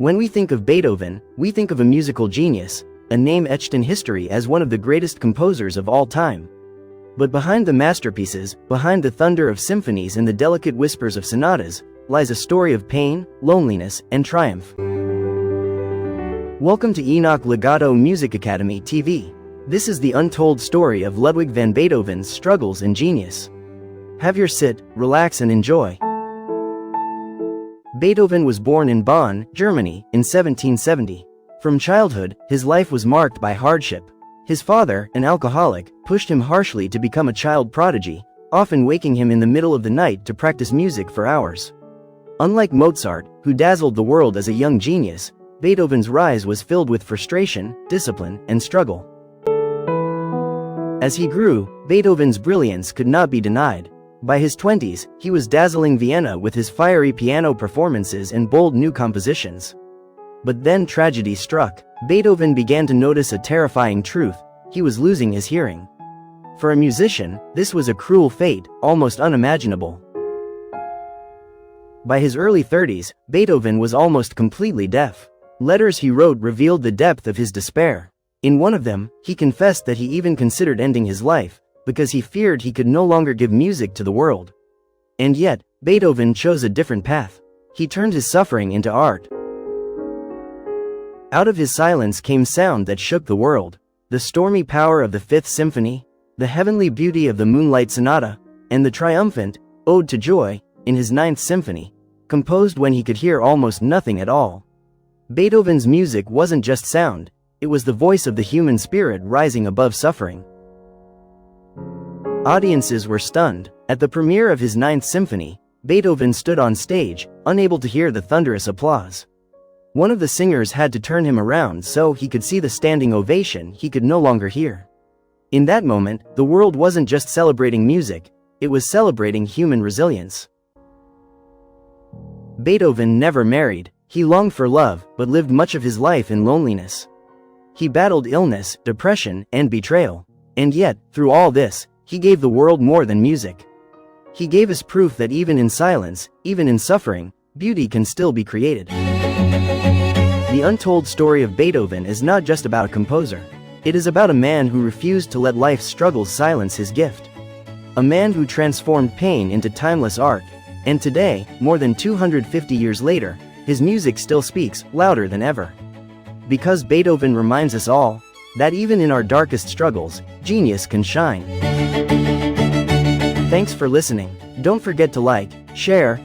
When we think of Beethoven, we think of a musical genius, a name etched in history as one of the greatest composers of all time. But behind the masterpieces, behind the thunder of symphonies and the delicate whispers of sonatas, lies a story of pain, loneliness, and triumph. Welcome to Enoch Legato Music Academy TV. This is the untold story of Ludwig van Beethoven's struggles and genius. Have your sit, relax and enjoy. Beethoven was born in Bonn, Germany, in 1770. From childhood, his life was marked by hardship. His father, an alcoholic, pushed him harshly to become a child prodigy, often waking him in the middle of the night to practice music for hours. Unlike Mozart, who dazzled the world as a young genius, Beethoven's rise was filled with frustration, discipline, and struggle. As he grew, Beethoven's brilliance could not be denied. By his 20s, he was dazzling Vienna with his fiery piano performances and bold new compositions. But then tragedy struck. Beethoven began to notice a terrifying truth: he was losing his hearing. For a musician, this was a cruel fate, almost unimaginable. By his early 30s, Beethoven was almost completely deaf. Letters he wrote revealed the depth of his despair. In one of them, he confessed that he even considered ending his life, because he feared he could no longer give music to the world. And yet, Beethoven chose a different path. He turned his suffering into art. Out of his silence came sound that shook the world. The stormy power of the Fifth Symphony, the heavenly beauty of the Moonlight Sonata, and the triumphant Ode to Joy in his Ninth Symphony, composed when he could hear almost nothing at all. Beethoven's music wasn't just sound, it was the voice of the human spirit rising above suffering. Audiences were stunned. At the premiere of his Ninth Symphony, Beethoven stood on stage, unable to hear the thunderous applause. One of the singers had to turn him around so he could see the standing ovation he could no longer hear. In that moment, the world wasn't just celebrating music, it was celebrating human resilience. Beethoven never married. He longed for love, but lived much of his life in loneliness. He battled illness, depression, and betrayal. And yet, through all this, he gave the world more than music. He gave us proof that even in silence, even in suffering, beauty can still be created. The untold story of Beethoven is not just about a composer. It is about a man who refused to let life's struggles silence his gift. A man who transformed pain into timeless art. And today, more than 250 years later, his music still speaks louder than ever. Because Beethoven reminds us all that even in our darkest struggles, genius can shine. Thanks for listening. Don't forget to like, share,